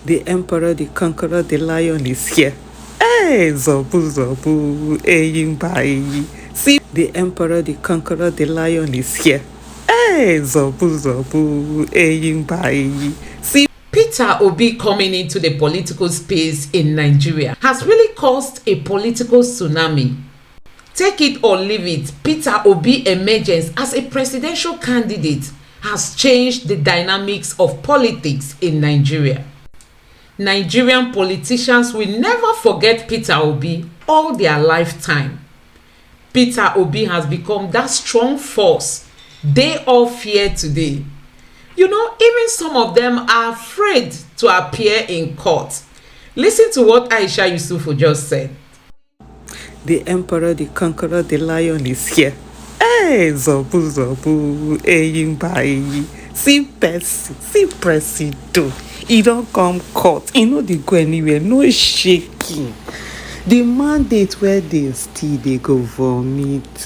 The emperor, the conqueror, the lion is here. Hey, Zobu Zobu, Eyimbai. See, the emperor, the conqueror, the lion is here. Hey, Zobu Zobu, Eyimbai. See, Peter Obi coming into the political space in Nigeria has really caused a political tsunami. Take it or leave it, Peter Obi emergence as a presidential candidate has changed the dynamics of politics in Nigeria. Nigerian politicians will never forget Peter Obi all their lifetime. Peter Obi has become that strong force they all fear today. You know, even some of them are afraid to appear in court. Listen to what Aisha Yesufu just said. the emperor, the conqueror, the lion is here. Hey, Zobu Zobu, Eyimbai. See, Presido. He don't come court. He no dey go anywhere. No shaking. The mandate where they still they go vomit.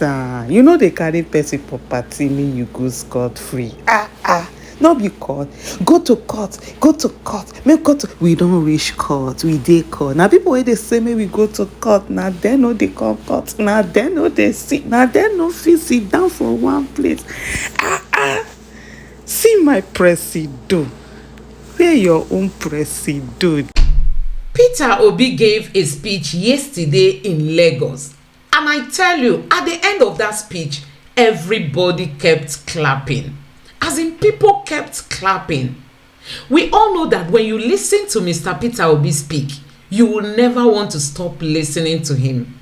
You know they carry person property, me you go scot free. Not be court. Go to court. Make go to. We don't reach court. We dey court. Now people wey dey say me we go to court. Now they no dey come court. Now they no dey sit. Now they no fit sit down for one place. See my presido. Where your own presido? Peter Obi gave a speech yesterday in Lagos, and I tell you, at the end of that speech, everybody kept clapping. As in, people kept clapping. We all know that when you listen to Mr. Peter Obi speak, you will never want to stop listening to him.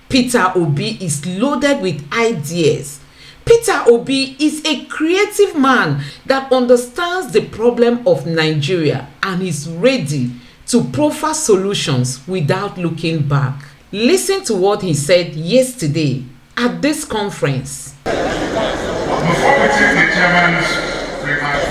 Peter Obi is loaded with ideas. Peter Obi is a creative man that understands the problem of Nigeria and is ready to proffer solutions without looking back. Listen to what he said yesterday at this conference. Before we take the chairman's remarks,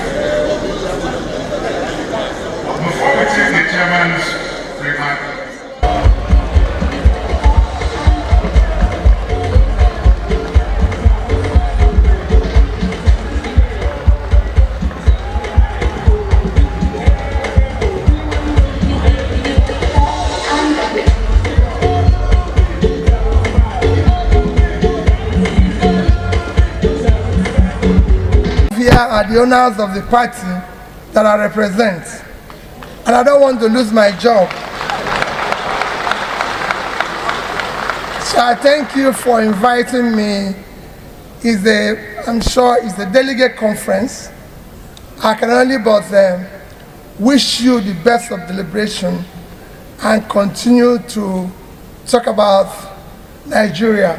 here are the owners of the party that I represent, and I don't want to lose my job. So I thank you for inviting me. I'm sure it's a delegate conference. I can only but wish you the best of deliberation and continue to talk about Nigeria.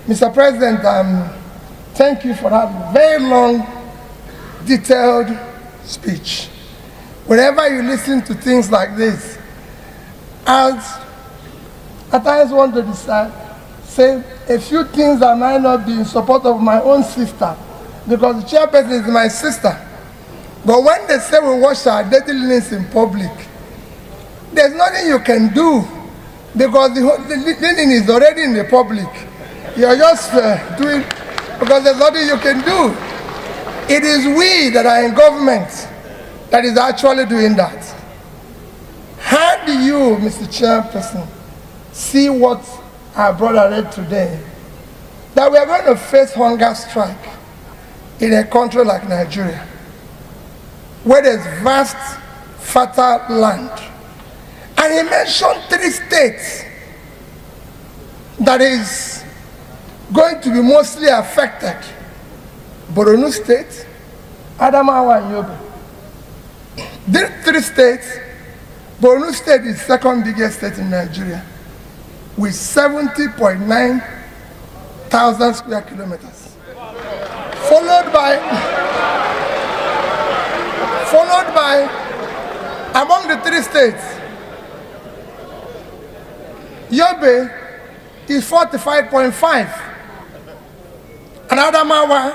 Mr. President, thank you for that very long, detailed speech. Whenever you listen to things like this, I at times want to say a few things that might not be in support of my own sister, because the chairperson is my sister. But when they say we wash our dirty linens in public, there's nothing you can do, because the linen is already in the public. You're just doing, because there's nothing you can do. It is we that are in government that is actually doing that. How do you, Mr. Chairperson, see what our brother read today? That we are going to face hunger strike in a country like Nigeria, where there's vast, fertile land. And he mentioned 3 states that is going to be mostly affected. Borno State, Adamawa and Yobe. These 3 states, Borno State is the second biggest state in Nigeria, with 70.9 thousand square kilometers. Followed by, among the 3 states, Yobe is 45.5, and Adamawa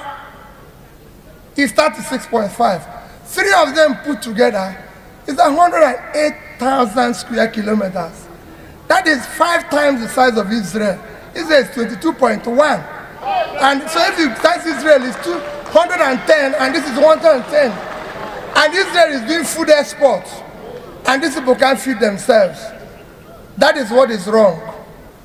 is 36.5. 3 of them put together is 108,000 square kilometers. That is 5 times the size of Israel. Israel is 22.1. And so if you size Israel is 210 and this is 110. And Israel is doing food exports. and these people can't feed themselves. That is what is wrong,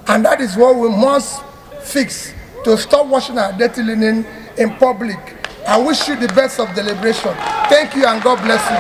and that is what we must fix to stop washing our dirty linen in public. I wish you the best of the liberation. Thank you, and God bless you.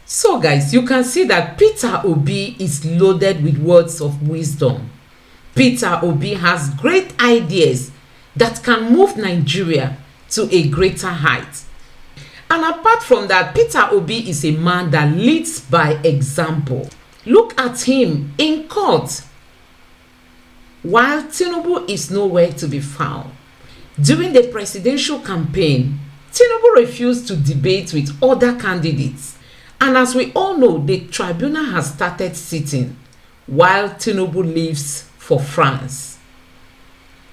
So guys, you can see that Peter Obi is loaded with words of wisdom. Peter Obi has great ideas that can move Nigeria to a greater height. And apart from that, Peter Obi is a man that leads by example. Look at him in court. While Tinubu is nowhere to be found, during the presidential campaign, Tinubu refused to debate with other candidates. And as we all know, the tribunal has started sitting while Tinubu leaves for France.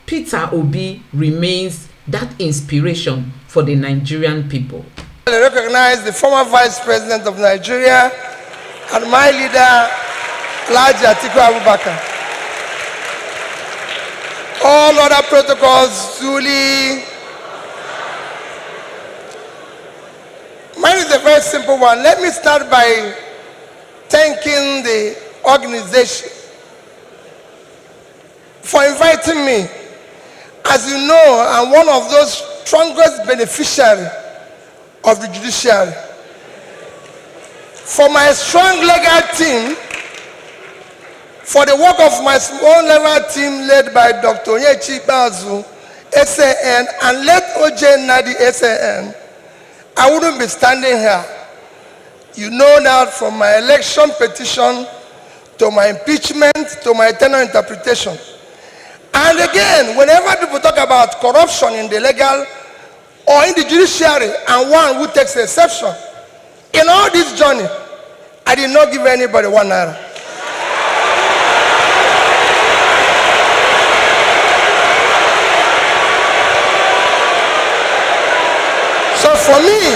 Peter Obi remains that inspiration for the Nigerian people. I recognize the former Vice President of Nigeria and my leader, Alhaji Atiku Abubakar. All other protocols duly. Mine is a very simple one. Let me start by thanking the organization for inviting me. As you know, I'm one of those strongest beneficiaries of the judiciary. For my strong legal team, for the work of my small legal team led by Dr. Onyechi Bazu, SAN, and led OJ Nadi, SAN, I wouldn't be standing here. You know that from my election petition to my impeachment to my tenure interpretation. And again, whenever people talk about corruption in the legal or in the judiciary and one who takes exception, in all this journey, I did not give anybody 1 naira. So for me,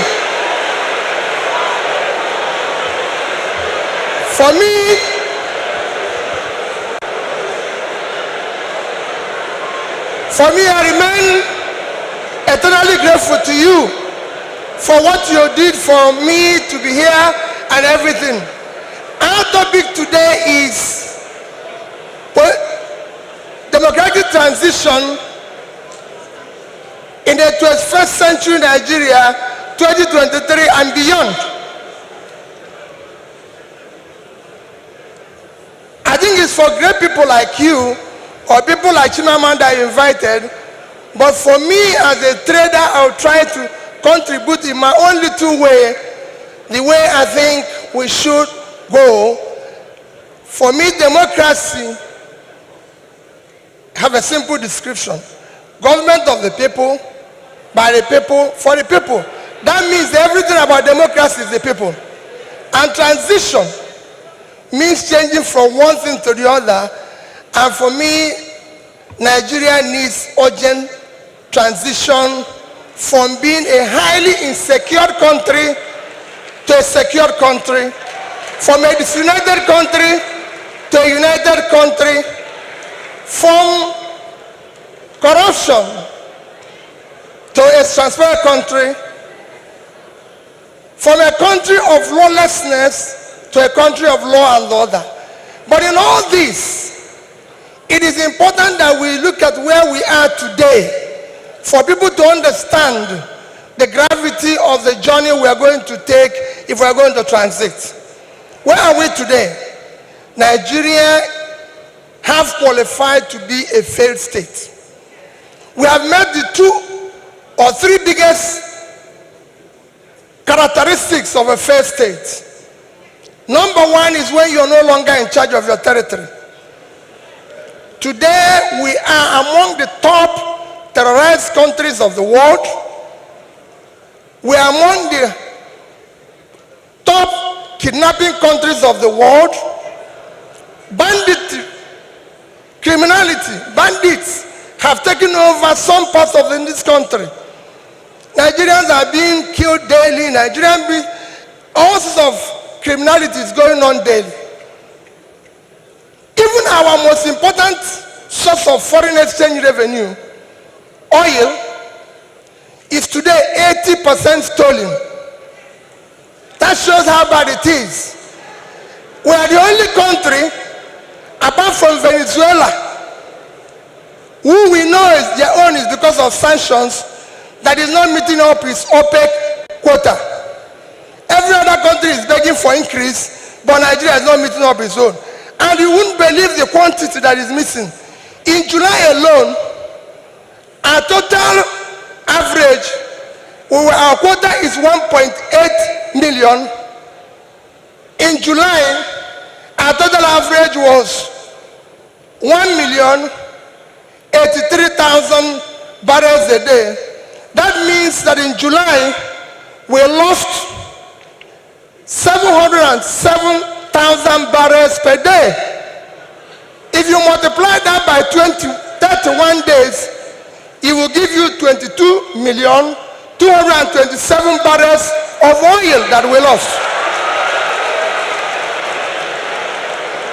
I remain eternally grateful to you for what you did for me to be here and everything. Our topic today is democratic transition in the 21st century Nigeria, 2023 and beyond. I think it's for great people like you or people like Chimamanda you invited, but for me as a trader, I'll try to contribute in my own little way, the way I think we should go. For me, democracy have a simple description. Government of the people, by the people, for the people. That means everything about democracy is the people. And transition means changing from one thing to the other. And for me, Nigeria needs urgent transition from being a highly insecure country to a secure country, from a disunited country to a united country, from corruption to a transparent country, from a country of lawlessness to a country of law and order. But in all this, it is important that we look at where we are today for people to understand the gravity of the journey we are going to take if we are going to transit. Where are we today? Nigeria have qualified to be a failed state. We have met the 2 or 3 biggest characteristics of a failed state. Number one is when you're no longer in charge of your territory. Today, we are among the top terrorized countries of the world. We are among the top kidnapping countries of the world. Banditry, criminality, bandits have taken over some parts of this country. Nigerians are being killed daily. All sorts of criminality is going on daily. Even our most important source of foreign exchange revenue, oil, is today 80% stolen. That shows how bad it is. We are the only country, apart from Venezuela, who we know is their own is because of sanctions, that is not meeting up its OPEC quota. Every other country is begging for increase, but Nigeria is not meeting up its own. And you wouldn't believe the quantity that is missing. In July alone, our total average, our quota is 1.8 million. In July, our total average was 1,083,000 barrels a day. That means that in July, we lost 707,000 barrels per day. If you multiply that by 31 days, it will give you 22,227 barrels of oil that we lost.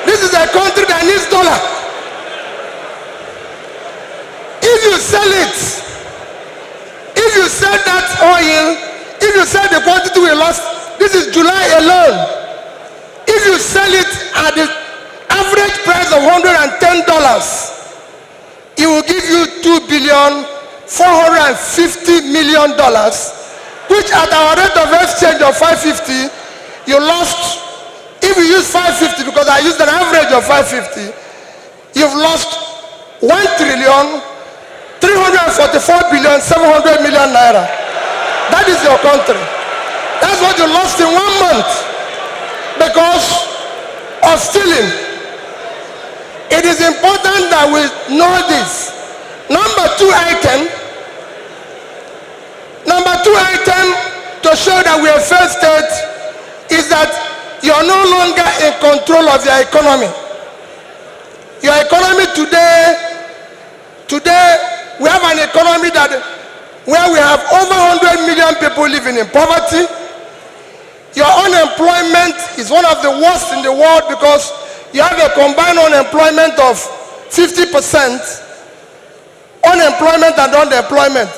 This is a country that needs dollar. If you sell it, if you sell that oil, if you sell the quantity we lost, this is July alone. If you sell it at the average price of $110, it will give you $2,450,000,000, which at our rate of exchange of 550, you lost. If you use 550, because I used an average of 550, you've lost 1,344,700,000,000 naira. That is your country. That's what you lost in 1 month because of stealing. It is important that we know this. Number two item to show that we are failed state is that you are no longer in control of your economy. Your economy today, we have an economy where we have over 100 million people living in poverty. Your unemployment is one of the worst in the world because you have a combined unemployment of 50%, unemployment and underemployment.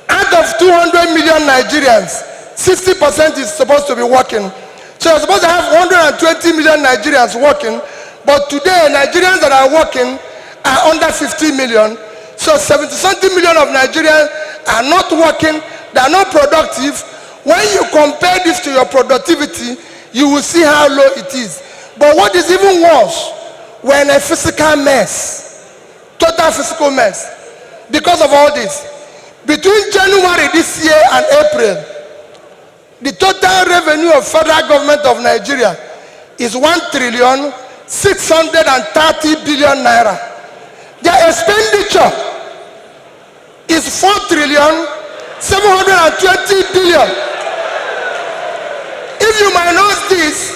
Out of 200 million Nigerians, 60% is supposed to be working. So you're supposed to have 120 million Nigerians working, but today Nigerians that are working are under 50 million. So 70-something million of Nigerians are not working, they are not productive. When you compare this to your productivity, you will see how low it is. But what is even worse, we're in a physical mess, total physical mess, because of all this. Between January this year and April, the total revenue of federal government of Nigeria is 1,630,000,000,000 naira. Their expenditure is 4,720,000,000,000. If you minus this,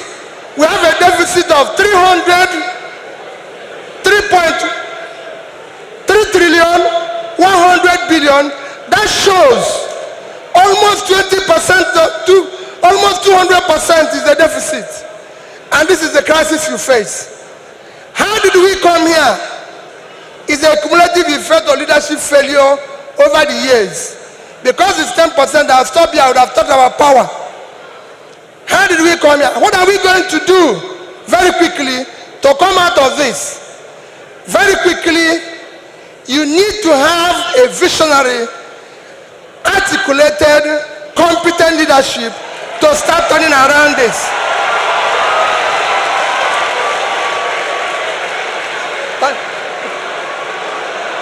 we have a deficit of 3,100,000,000,000. That shows almost 20% to almost 200% is the deficit. And this is the crisis you face. How did we come here? It's a cumulative effect of leadership failure over the years. Because it's 10%, I'll stop here, I would have talked about power. How did we come here? What are we going to do very quickly to come out of this? Very quickly, you need to have a visionary, articulated, competent leadership to start turning around this.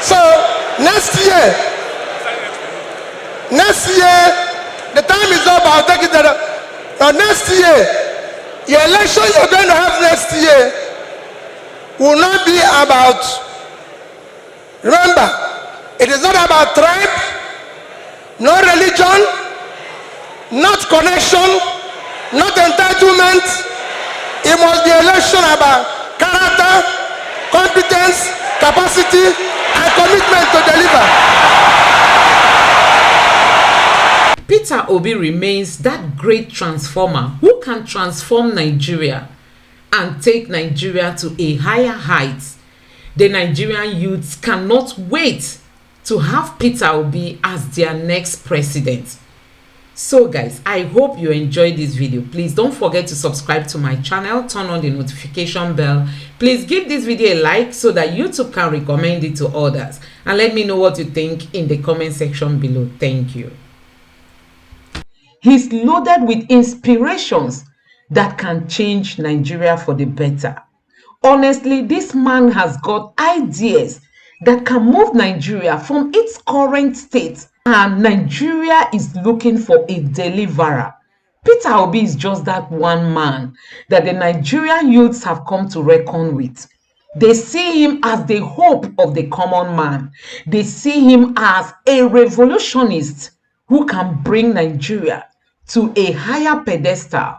So next year, the time is up. I'll take it that next year, your election you're going to have next year will not be about, remember, it is not about tribe, no religion, not connection, not entitlement. It must be election about character, competence, capacity, and commitment to deliver. Peter Obi remains that great transformer who can transform Nigeria and take Nigeria to a higher height. The Nigerian youths cannot wait to have Peter Obi as their next president. So guys, I hope you enjoyed this video. Please don't forget to subscribe to my channel, turn on the notification bell. Please give this video a like so that YouTube can recommend it to others, and let me know what you think in the comment section below. Thank you. He's loaded with inspirations that can change Nigeria for the better. Honestly, this man has got ideas that can move Nigeria from its current state, and Nigeria is looking for a deliverer. Peter Obi is just that one man that the Nigerian youths have come to reckon with. They see him as the hope of the common man. They see him as a revolutionist who can bring Nigeria to a higher pedestal